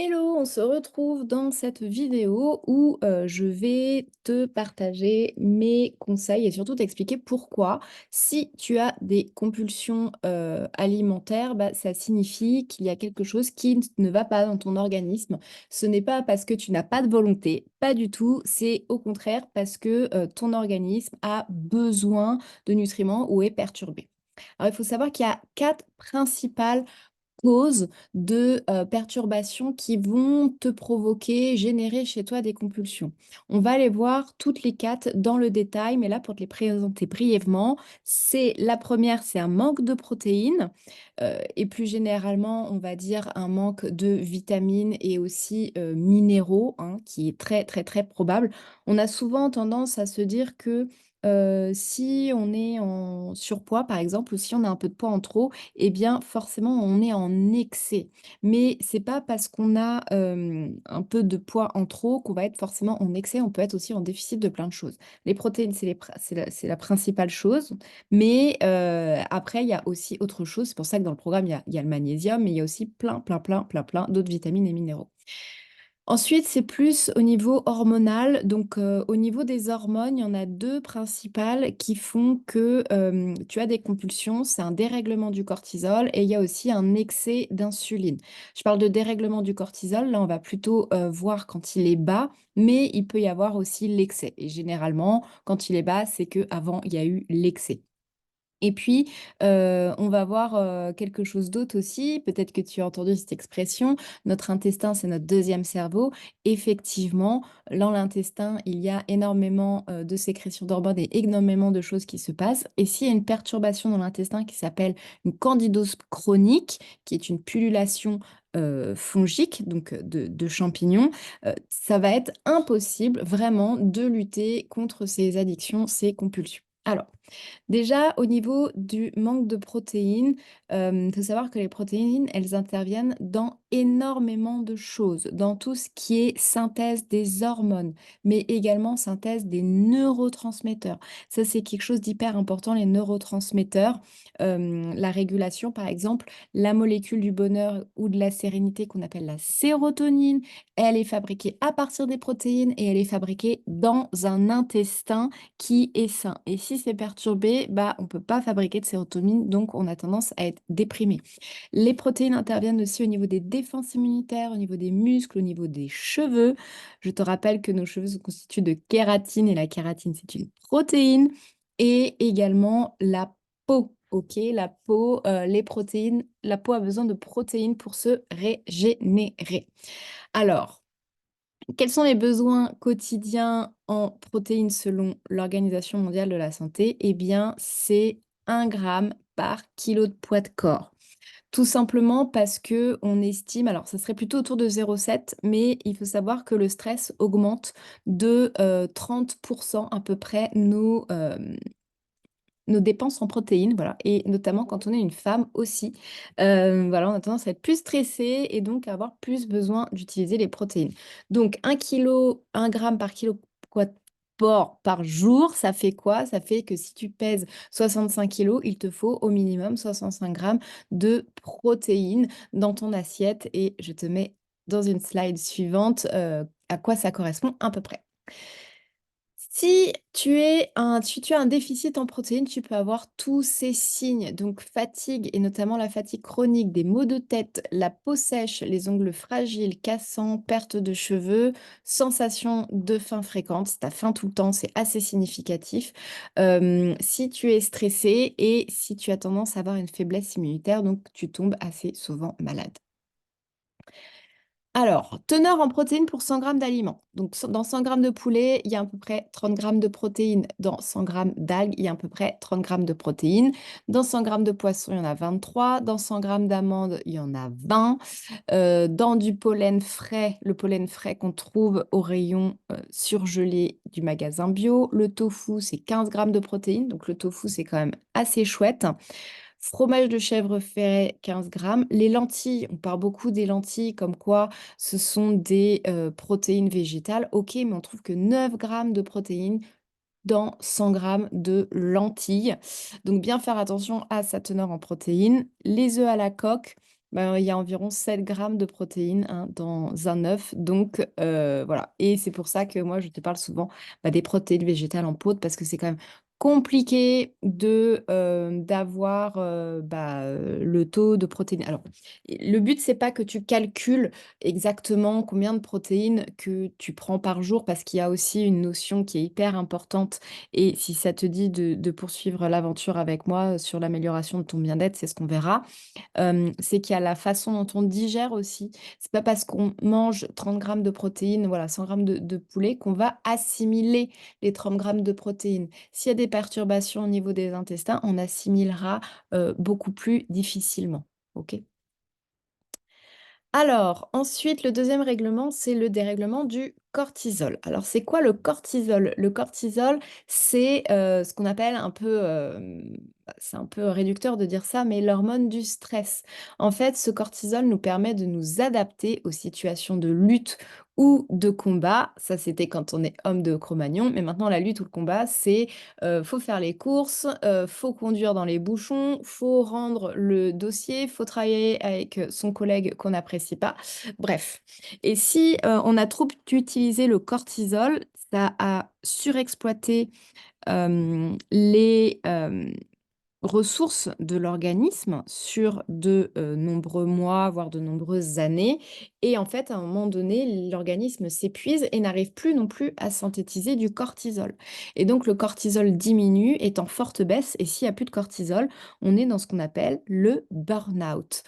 Hello, on se retrouve dans cette vidéo où je vais te partager mes conseils et surtout t'expliquer pourquoi, si tu as des compulsions alimentaires, bah, ça signifie qu'il y a quelque chose qui ne va pas dans ton organisme. Ce n'est pas parce que tu n'as pas de volonté, pas du tout, c'est au contraire parce que ton organisme a besoin de nutriments ou est perturbé. Alors, il faut savoir qu'il y a quatre principales causes de perturbations qui vont te provoquer, générer chez toi des compulsions. On va les voir toutes les quatre dans le détail, mais là, pour te les présenter brièvement, c'est la première, c'est un manque de protéines et plus généralement, on va dire un manque de vitamines et aussi minéraux, hein, qui est très, très, très probable. On a souvent tendance à se dire que si on est en surpoids, par exemple, ou si on a un peu de poids en trop, eh bien, forcément, on est en excès. Mais c'est pas parce qu'on a, un peu de poids en trop qu'on va être forcément en excès. On peut être aussi en déficit de plein de choses. Les protéines, c'est la principale chose, mais après, il y a aussi autre chose. C'est pour ça que dans le programme, il y a le magnésium, mais il y a aussi plein, plein, plein, plein, plein d'autres vitamines et minéraux. Ensuite, c'est plus au niveau hormonal. Donc, au niveau des hormones, il y en a deux principales qui font que tu as des compulsions. C'est un dérèglement du cortisol et il y a aussi un excès d'insuline. Je parle de dérèglement du cortisol. Là, on va plutôt voir quand il est bas, mais il peut y avoir aussi l'excès. Et généralement, quand il est bas, c'est qu'avant, il y a eu l'excès. Et puis, on va voir, quelque chose d'autre aussi, peut-être que tu as entendu cette expression, notre intestin, c'est notre deuxième cerveau. Effectivement, dans l'intestin, il y a énormément, de sécrétions d'hormones et énormément de choses qui se passent et s'il y a une perturbation dans l'intestin qui s'appelle une candidose chronique, qui est une pullulation, fongique, donc de champignons, ça va être impossible vraiment de lutter contre ces addictions, ces compulsions. Alors déjà, au niveau du manque de protéines, il faut savoir que les protéines, elles interviennent dans énormément de choses, dans tout ce qui est synthèse des hormones, mais également synthèse des neurotransmetteurs. Ça, c'est quelque chose d'hyper important, les neurotransmetteurs. La régulation, par exemple, la molécule du bonheur ou de la sérénité qu'on appelle la sérotonine, elle est fabriquée à partir des protéines et elle est fabriquée dans un intestin qui est sain. Et si c'est perturbé, bah, on ne peut pas fabriquer de sérotonine, donc on a tendance à être déprimé. Les protéines interviennent aussi au niveau des défenses immunitaires, au niveau des muscles, au niveau des cheveux. Je te rappelle que nos cheveux sont constitués de kératine et la kératine, c'est une protéine. Et également la peau. Ok, la peau, les protéines, la peau a besoin de protéines pour se régénérer. Alors, quels sont les besoins quotidiens en protéines selon l'Organisation mondiale de la santé? Eh bien, c'est 1 gramme par kilo de poids de corps. Tout simplement parce que on estime, alors ça serait plutôt autour de 0,7, mais il faut savoir que le stress augmente de 30% à peu près nos dépenses en protéines, voilà, et notamment quand on est une femme aussi. Voilà, on a tendance à être plus stressé et donc à avoir plus besoin d'utiliser les protéines. Donc 1 kilo, 1 gramme par kilo poids de porc par jour, ça fait quoi? Ça fait que si tu pèses 65 kilos, il te faut au minimum 65 grammes de protéines dans ton assiette et je te mets dans une slide suivante à quoi ça correspond à peu près. Si tu as un déficit en protéines, tu peux avoir tous ces signes, donc fatigue et notamment la fatigue chronique, des maux de tête, la peau sèche, les ongles fragiles, cassants, perte de cheveux, sensation de faim fréquente. Si tu as faim tout le temps, c'est assez significatif. Si tu es stressé et si tu as tendance à avoir une faiblesse immunitaire, donc tu tombes assez souvent malade. Alors, teneur en protéines pour 100 grammes d'aliments. Donc, dans 100 grammes de poulet, il y a à peu près 30 grammes de protéines. Dans 100 grammes d'algues, il y a à peu près 30 grammes de protéines. Dans 100 grammes de poisson, il y en a 23. Dans 100 grammes d'amandes, il y en a 20. Dans du pollen frais, le pollen frais qu'on trouve au rayon surgelé du magasin bio. Le tofu, c'est 15 grammes de protéines. Donc, le tofu, c'est quand même assez chouette. Fromage de chèvre frais, 15 grammes. Les lentilles, on parle beaucoup des lentilles comme quoi ce sont des protéines végétales. Ok, mais on trouve que 9 grammes de protéines dans 100 grammes de lentilles. Donc bien faire attention à sa teneur en protéines. Les œufs à la coque, Ben, il y a environ 7 grammes de protéines, hein, dans un œuf, donc voilà, et c'est pour ça que moi je te parle souvent, bah, des protéines végétales en poudre parce que c'est quand même compliqué d'avoir, le taux de protéines. Alors, le but c'est pas que tu calcules exactement combien de protéines que tu prends par jour parce qu'il y a aussi une notion qui est hyper importante et si ça te dit de poursuivre l'aventure avec moi sur l'amélioration de ton bien-être, c'est ce qu'on verra. C'est qu'il y a la façon dont on digère aussi. C'est pas parce qu'on mange 30 grammes de protéines, voilà, 100 grammes de poulet qu'on va assimiler les 30 grammes de protéines. S'il y a des perturbations au niveau des intestins, on assimilera, beaucoup plus difficilement. OK? Alors, ensuite, le deuxième règlement, c'est le dérèglement du cortisol. Alors, c'est quoi le cortisol? Le cortisol, c'est ce qu'on appelle un peu, c'est un peu réducteur de dire ça, mais l'hormone du stress. En fait, ce cortisol nous permet de nous adapter aux situations de lutte ou de combat. Ça, c'était quand on est homme de Cro-Magnon, mais maintenant, la lutte ou le combat, c'est faut faire les courses, faut conduire dans les bouchons, faut rendre le dossier, faut travailler avec, son collègue qu'on n'apprécie pas. Bref, et si, on a trop utilisé le cortisol, ça a surexploité, les, ressources de l'organisme sur de, nombreux mois, voire de nombreuses années et en fait, à un moment donné, l'organisme s'épuise et n'arrive plus non plus à synthétiser du cortisol et donc le cortisol diminue, est en forte baisse et s'il y a plus de cortisol, on est dans ce qu'on appelle le burn-out.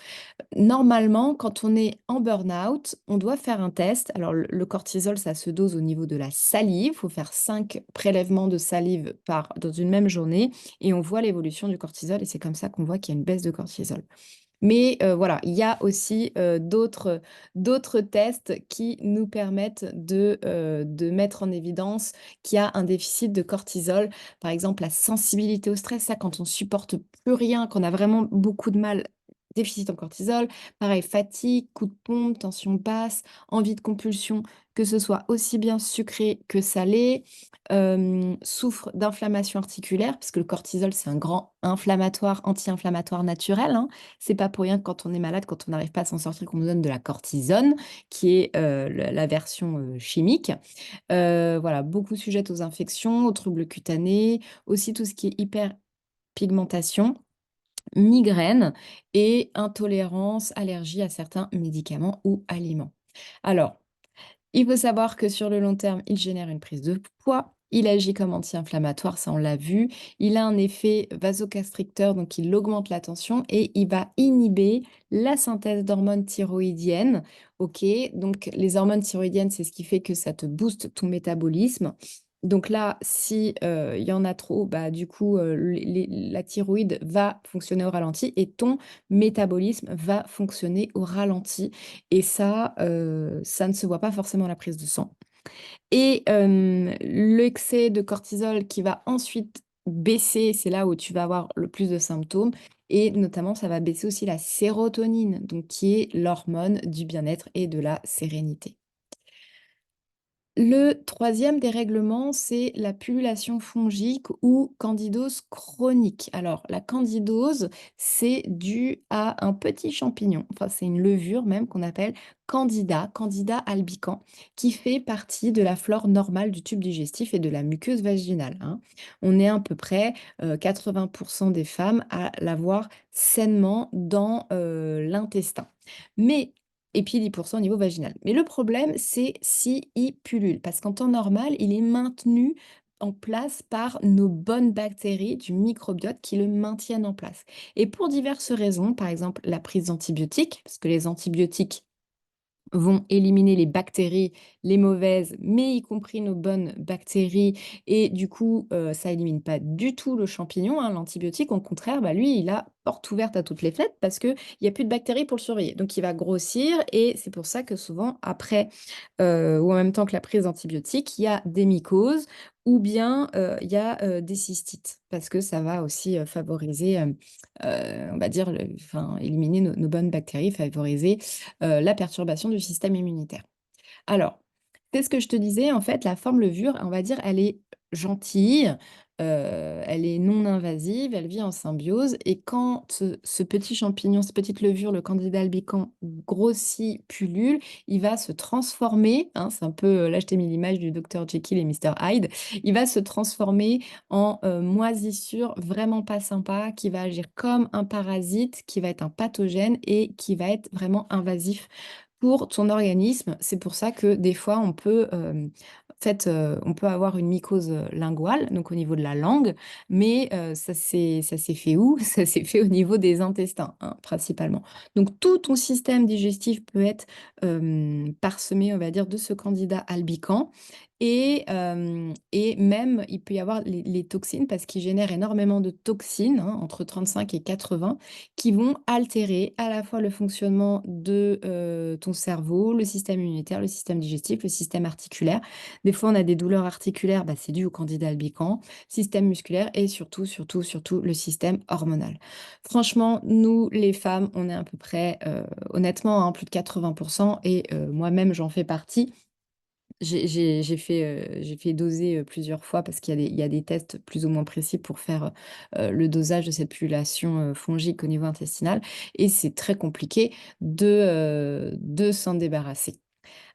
Normalement, quand on est en burn-out, on doit faire un test. Alors, le cortisol, ça se dose au niveau de la salive. Il faut faire 5 prélèvements de salive dans une même journée et on voit l'évolution du cortisol et c'est comme ça qu'on voit qu'il y a une baisse de cortisol. Mais voilà, il y a aussi d'autres tests qui nous permettent de mettre en évidence qu'il y a un déficit de cortisol. Par exemple, la sensibilité au stress, ça, quand on supporte plus rien, qu'on a vraiment beaucoup de mal, déficit en cortisol. Pareil, fatigue, coup de pompe, tension basse, envie de compulsion, que ce soit aussi bien sucré que salé. Souffre d'inflammation articulaire, parce que le cortisol, c'est un grand inflammatoire, anti-inflammatoire naturel, hein. C'est pas pour rien que quand on est malade, quand on n'arrive pas à s'en sortir, qu'on nous donne de la cortisone, qui est, la version, chimique. Voilà, beaucoup sujettes aux infections, aux troubles cutanés, aussi tout ce qui est hyperpigmentation, migraine et intolérance, allergie à certains médicaments ou aliments. Alors, il faut savoir que sur le long terme, il génère une prise de poids. Il agit comme anti-inflammatoire, ça on l'a vu. Il a un effet vasoconstricteur, donc il augmente la tension et il va inhiber la synthèse d'hormones thyroïdiennes. Ok, donc les hormones thyroïdiennes, c'est ce qui fait que ça te booste ton métabolisme. Donc là, si il y en a trop, bah, du coup, la thyroïde va fonctionner au ralenti et ton métabolisme va fonctionner au ralenti. Et ça ne se voit pas forcément à la prise de sang et l'excès de cortisol qui va ensuite baisser, c'est là où tu vas avoir le plus de symptômes et notamment ça va baisser aussi la sérotonine, donc qui est l'hormone du bien-être et de la sérénité. Le troisième dérèglement, c'est la pullulation fongique ou candidose chronique. Alors, la candidose, c'est dû à un petit champignon, enfin c'est une levure même qu'on appelle Candida albicans, qui fait partie de la flore normale du tube digestif et de la muqueuse vaginale, hein. On est à peu près 80% des femmes à l'avoir sainement dans l'intestin. Mais et puis 10 au niveau vaginal. Mais le problème, c'est s'il pullule, parce qu'en temps normal, il est maintenu en place par nos bonnes bactéries du microbiote qui le maintiennent en place. Et pour diverses raisons, par exemple la prise d'antibiotiques, parce que les antibiotiques vont éliminer les bactéries, les mauvaises, mais y compris nos bonnes bactéries et du coup, ça élimine pas du tout le champignon, hein, l'antibiotique. Au contraire, bah, lui, il a porte ouverte à toutes les fenêtres parce qu'il y a plus de bactéries pour le surveiller. Donc il va grossir et c'est pour ça que souvent après, ou en même temps que la prise d'antibiotiques, il y a des mycoses ou bien, il y a, des cystites parce que ça va aussi, favoriser, on va dire enfin éliminer nos bonnes bactéries, favoriser la perturbation du système immunitaire. Alors, c'est ce que je te disais, en fait, la forme levure, on va dire, elle est gentille, elle est non invasive, elle vit en symbiose et quand ce petit champignon, cette petite levure, le Candida albicans grossit, pullule, il va se transformer, hein, c'est un peu, là je t'ai mis l'image du docteur Jekyll et Mister Hyde, il va se transformer en moisissure vraiment pas sympa, qui va agir comme un parasite, qui va être un pathogène et qui va être vraiment invasif pour ton organisme. C'est pour ça que des fois, on peut, en fait, on peut avoir une mycose linguale, donc au niveau de la langue, mais ça s'est fait où? Ça s'est fait au niveau des intestins, hein, principalement. Donc tout ton système digestif peut être parsemé, on va dire, de ce candida albicans. Et même, il peut y avoir les toxines, parce qu'il génère énormément de toxines, hein, entre 35 et 80, qui vont altérer à la fois le fonctionnement de ton cerveau, le système immunitaire, le système digestif, le système articulaire. Des fois, on a des douleurs articulaires, bah, c'est dû au candida albicans, système musculaire et surtout, surtout, surtout le système hormonal. Franchement, nous, les femmes, on est à peu près, honnêtement, hein, plus de 80%, et moi-même, j'en fais partie. J'ai fait doser, plusieurs fois parce qu'il y a des tests plus ou moins précis pour faire, le dosage de cette population, fongique au niveau intestinal, et c'est très compliqué de s'en débarrasser.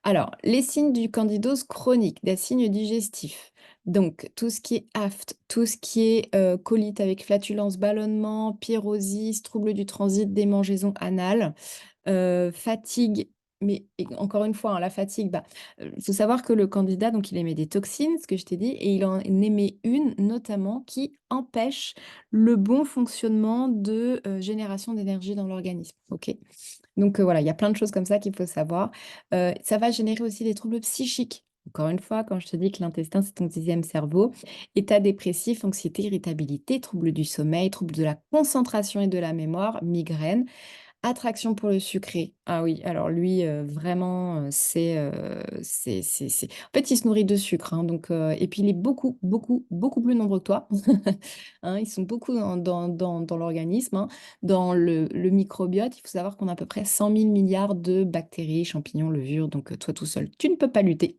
Alors, les signes du candidose chronique, des signes digestifs. Donc, tout ce qui est aphte, tout ce qui est colite avec flatulence, ballonnement, pyrosis, troubles du transit, démangeaison anale, fatigue, mais encore une fois, hein, la fatigue, bah, il faut savoir que le candidat, donc il émet des toxines, ce que je t'ai dit, et il en émet une notamment qui empêche le bon fonctionnement de génération d'énergie dans l'organisme. Ok. Donc voilà, il y a plein de choses comme ça qu'il faut savoir. Ça va générer aussi des troubles psychiques. Encore une fois, quand je te dis que l'intestin, c'est ton dixième cerveau, état dépressif, anxiété, irritabilité, troubles du sommeil, troubles de la concentration et de la mémoire, migraine. Attraction pour le sucré. Ah oui, alors lui, vraiment, en fait, il se nourrit de sucre, hein, donc et puis il est beaucoup, beaucoup, beaucoup plus nombreux que toi. Hein, ils sont beaucoup dans l'organisme, hein. Dans le microbiote, il faut savoir qu'on a à peu près 100 000 milliards de bactéries, champignons, levures, donc toi tout seul, tu ne peux pas lutter.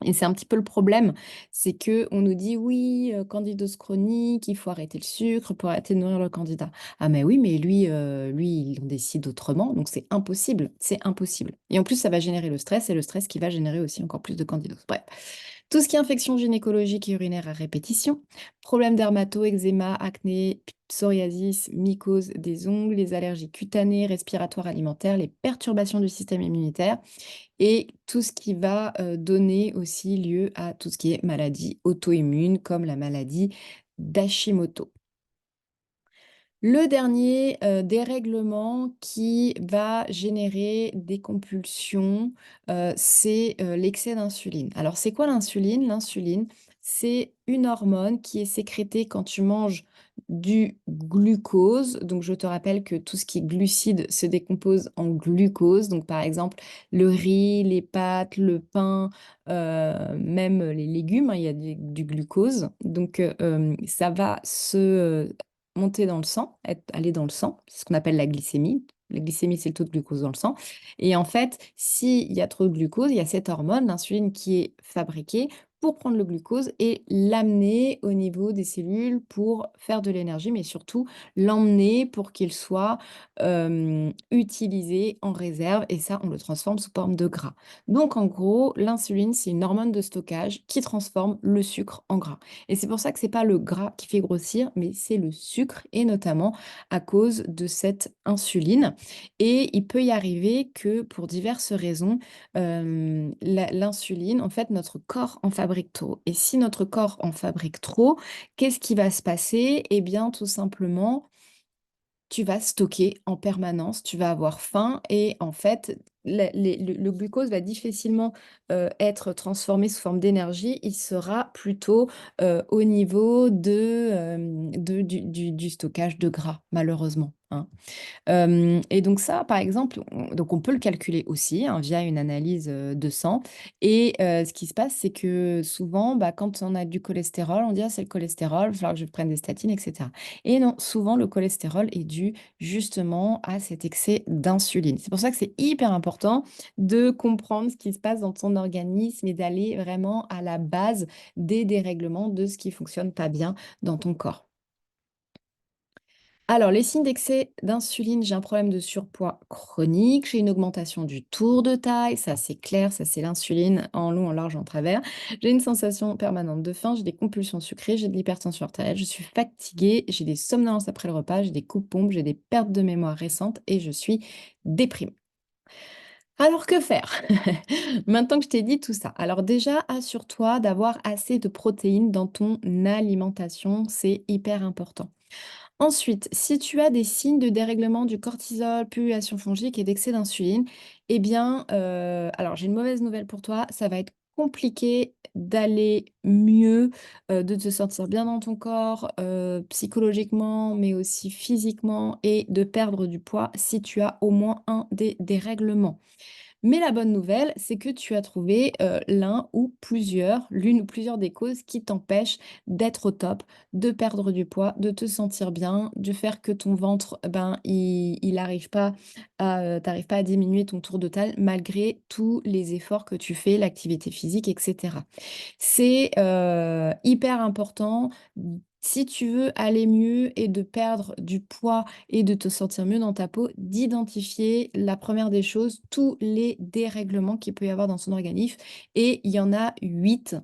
Et c'est un petit peu le problème, c'est que on nous dit: «Oui, candidose chronique, il faut arrêter le sucre pour arrêter de nourrir le candida». Ah mais oui, mais lui, il en décide autrement, donc c'est impossible, c'est impossible. Et en plus, ça va générer le stress, et le stress qui va générer aussi encore plus de candidose. Bref, tout ce qui est infection gynécologique et urinaire à répétition, problèmes dermato, eczéma, acné, psoriasis, mycose des ongles, les allergies cutanées, respiratoires, alimentaires, les perturbations du système immunitaire, et tout ce qui va donner aussi lieu à tout ce qui est maladie auto-immune, comme la maladie d'Hashimoto. Le dernier, dérèglement qui va générer des compulsions, c'est, l'excès d'insuline. Alors c'est quoi l'insuline? L'insuline, c'est une hormone qui est sécrétée quand tu manges du glucose. Donc je te rappelle que tout ce qui est glucides se décompose en glucose. Donc par exemple, le riz, les pâtes, le pain, même les légumes, hein, il y a du glucose. Donc ça va se monter dans le sang, aller dans le sang, c'est ce qu'on appelle la glycémie. La glycémie, c'est le taux de glucose dans le sang. Et en fait, s'il y a trop de glucose, il y a cette hormone, l'insuline, qui est fabriquée pour prendre le glucose et l'amener au niveau des cellules pour faire de l'énergie, mais surtout l'emmener pour qu'il soit utilisé en réserve. Et ça, on le transforme sous forme de gras. Donc, en gros, l'insuline, c'est une hormone de stockage qui transforme le sucre en gras. Et c'est pour ça que c'est pas le gras qui fait grossir, mais c'est le sucre, et notamment à cause de cette insuline. Et il peut y arriver que pour diverses raisons, l'insuline, en fait, notre corps en fabrique trop. Et si notre corps en fabrique trop, qu'est-ce qui va se passer? Eh bien, tout simplement, tu vas stocker en permanence, tu vas avoir faim, et en fait, le glucose va difficilement, être transformé sous forme d'énergie. Il sera plutôt, au niveau du stockage de gras, malheureusement, hein. Et donc ça, par exemple, on peut le calculer aussi, hein, via une analyse, de sang. Et ce qui se passe, c'est que souvent, bah, quand on a du cholestérol, on dit: «Ah, c'est le cholestérol, il va falloir que je prenne des statines», et cetera. Et non, souvent le cholestérol est dû justement à cet excès d'insuline. C'est pour ça que c'est hyper important important de comprendre ce qui se passe dans ton organisme et d'aller vraiment à la base des dérèglements de ce qui fonctionne pas bien dans ton corps. Alors, les signes d'excès d'insuline, j'ai un problème de surpoids chronique, j'ai une augmentation du tour de taille, ça c'est clair, ça c'est l'insuline en long, en large, en travers. J'ai une sensation permanente de faim, j'ai des compulsions sucrées, j'ai de l'hypertension artérielle, je suis fatiguée, j'ai des somnolences après le repas, j'ai des coupes-pompes, j'ai des pertes de mémoire récentes et je suis déprimée. Alors que faire? Maintenant que je t'ai dit tout ça, alors déjà, assure-toi d'avoir assez de protéines dans ton alimentation, c'est hyper important. Ensuite, si tu as des signes de dérèglement du cortisol, pullulation fongique et d'excès d'insuline, eh bien, alors j'ai une mauvaise nouvelle pour toi, ça va être compliqué d'aller mieux, de te sentir bien dans ton corps, psychologiquement, mais aussi physiquement et de perdre du poids si tu as au moins un des dérèglements. Mais la bonne nouvelle, c'est que tu as trouvé, l'une ou plusieurs des causes qui t'empêchent d'être au top, de perdre du poids, de te sentir bien, de faire que ton ventre, ben, il arrive pas tu pas à diminuer ton tour de taille malgré tous les efforts que tu fais, l'activité physique et cetera. C'est, hyper important, si tu veux aller mieux et de perdre du poids et de te sentir mieux dans ta peau, d'identifier, la première des choses, tous les dérèglements qu'il peut y avoir dans son organisme et il y en a 8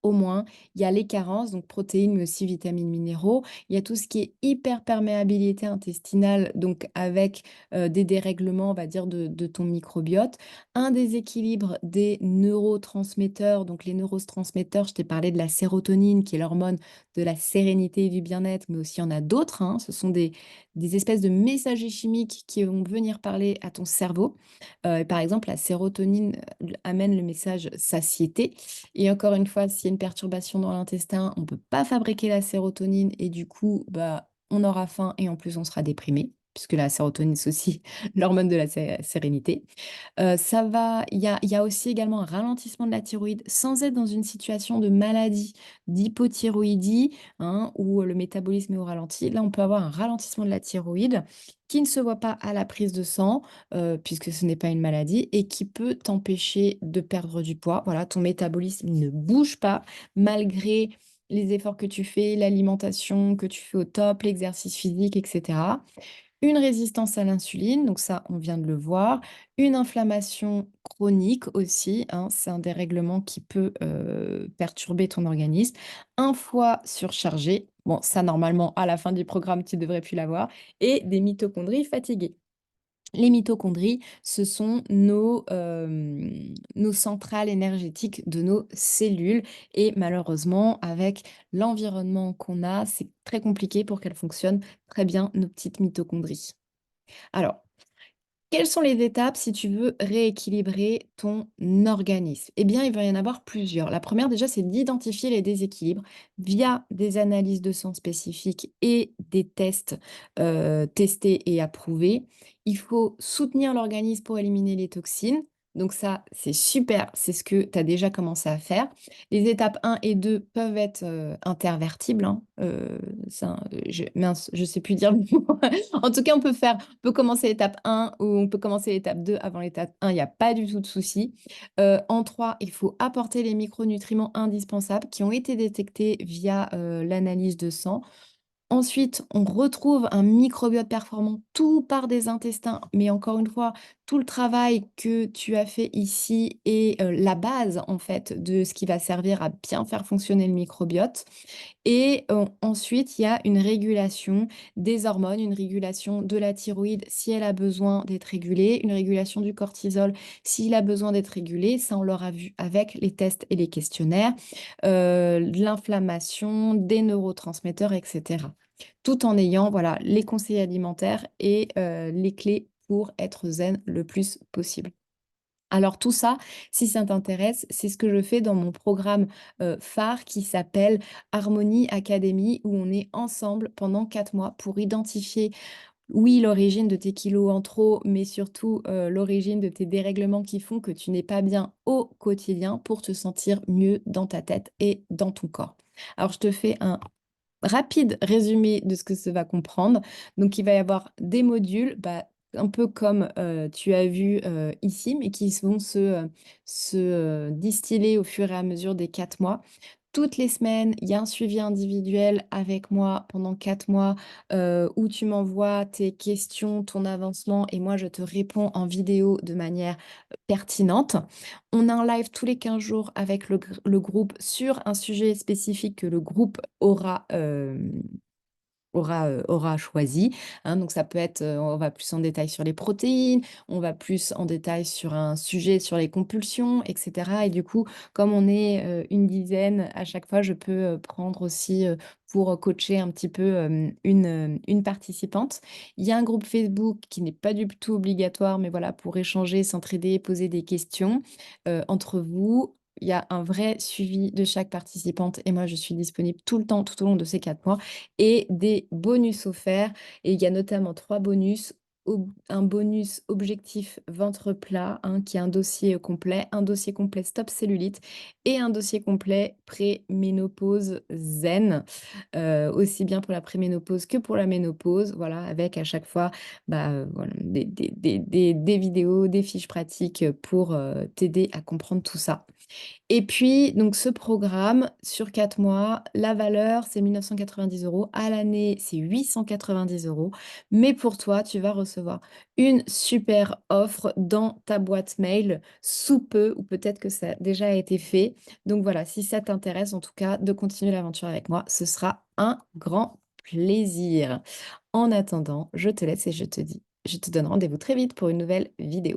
au moins. Il y a les carences, donc protéines, mais aussi vitamines, minéraux. Il y a tout ce qui est hyperperméabilité intestinale, donc avec des dérèglements, on va dire, de ton microbiote. Un déséquilibre des neurotransmetteurs. Donc les neurotransmetteurs, je t'ai parlé de la sérotonine, qui est l'hormone de la sérénité et du bien-être, mais aussi il y en a d'autres, hein. Ce sont des espèces de messagers chimiques qui vont venir parler à ton cerveau. Par exemple, la sérotonine amène le message satiété et encore une fois, s'il y a une perturbation dans l'intestin, on ne peut pas fabriquer la sérotonine et du coup, bah, on aura faim et en plus on sera déprimé, puisque la sérotonine, c'est aussi l'hormone de la sérénité. Il y a aussi également un ralentissement de la thyroïde sans être dans une situation de maladie, d'hypothyroïdie, hein, où le métabolisme est au ralenti. Là, on peut avoir un ralentissement de la thyroïde qui ne se voit pas à la prise de sang, puisque ce n'est pas une maladie et qui peut t'empêcher de perdre du poids. Voilà, ton métabolisme ne bouge pas malgré les efforts que tu fais, l'alimentation que tu fais au top, l'exercice physique et cetera. Une résistance à l'insuline, donc ça, on vient de le voir. Une inflammation chronique aussi, hein, c'est un dérèglement qui peut perturber ton organisme. Un foie surchargé, bon, ça, normalement, à la fin du programme, tu devrais plus l'avoir. Et des mitochondries fatiguées. Les mitochondries, ce sont nos centrales énergétiques de nos cellules et malheureusement, avec l'environnement qu'on a, c'est très compliqué pour qu'elles fonctionnent très bien, nos petites mitochondries. Alors, quelles sont les étapes si tu veux rééquilibrer ton organisme? Eh bien, il va y en avoir plusieurs. La première, déjà, c'est d'identifier les déséquilibres via des analyses de sang spécifiques et des tests testés et approuvés. Il faut soutenir l'organisme pour éliminer les toxines. Donc ça, c'est super, c'est ce que tu as déjà commencé à faire. Les étapes 1 et 2 peuvent être intervertibles, hein. Mince, je sais plus dire le mot. En tout cas, on peut commencer l'étape 1 ou on peut commencer l'étape 2 avant l'étape 1, il y a pas du tout de souci. En 3, il faut apporter les micronutriments indispensables qui ont été détectés via, l'analyse de sang. Ensuite, on retrouve un microbiote performant, tout part des intestins, mais encore une fois, tout le travail que tu as fait ici est, la base, en fait, de ce qui va servir à bien faire fonctionner le microbiote. Et ensuite, il y a une régulation des hormones, une régulation de la thyroïde si elle a besoin d'être régulée, une régulation du cortisol s'il a besoin d'être régulé. Ça, on l'aura vu avec les tests et les questionnaires. De l'inflammation, des neurotransmetteurs, et cetera. Tout en ayant, voilà, les conseils alimentaires et les clés pour être zen le plus possible. Alors tout ça, si ça t'intéresse, c'est ce que je fais dans mon programme, phare qui s'appelle Harmonie Academy où on est ensemble pendant 4 mois pour identifier, oui, l'origine de tes kilos en trop, mais surtout, l'origine de tes dérèglements qui font que tu n'es pas bien au quotidien pour te sentir mieux dans ta tête et dans ton corps. Alors je te fais un rapide résumé de ce que ça va comprendre. Donc il va y avoir des modules, bah, un peu comme, tu as vu, ici, mais qui vont distiller au fur et à mesure des 4 mois. Toutes les semaines, il y a un suivi individuel avec moi pendant 4 mois, où tu m'envoies tes questions, ton avancement et moi je te réponds en vidéo de manière, pertinente. On a un live tous les 15 jours avec le groupe sur un sujet spécifique que le groupe aura choisi, hein. Donc ça peut être, on va plus en détail sur les protéines, on va plus en détail sur un sujet sur les compulsions et cetera et du coup, comme on est, une dizaine à chaque fois, je peux, prendre aussi, pour, coacher un petit peu, une participante. Il y a un groupe Facebook qui n'est pas du tout obligatoire, mais voilà, pour échanger, s'entraider, poser des questions, entre vous. Il y a un vrai suivi de chaque participante et moi, je suis disponible tout le temps, tout au long de ces 4 mois et des bonus offerts et il y a notamment 3 bonus. Un bonus objectif ventre plat, hein, qui est un dossier, complet, un dossier complet stop cellulite et un dossier complet pré-ménopause zen, aussi bien pour la préménopause que pour la ménopause. Voilà, avec à chaque fois, bah, voilà, des vidéos, des fiches pratiques, pour, t'aider à comprendre tout ça. Et puis, donc ce programme sur 4 mois, la valeur, c'est 1 990 €. À l'année, c'est 890 €. Mais pour toi, tu vas recevoir une super offre dans ta boîte mail sous peu ou peut-être que ça a déjà été fait. Donc voilà, si ça t'intéresse en tout cas de continuer l'aventure avec moi, ce sera un grand plaisir. En attendant, je te laisse et je te donne rendez-vous très vite pour une nouvelle vidéo.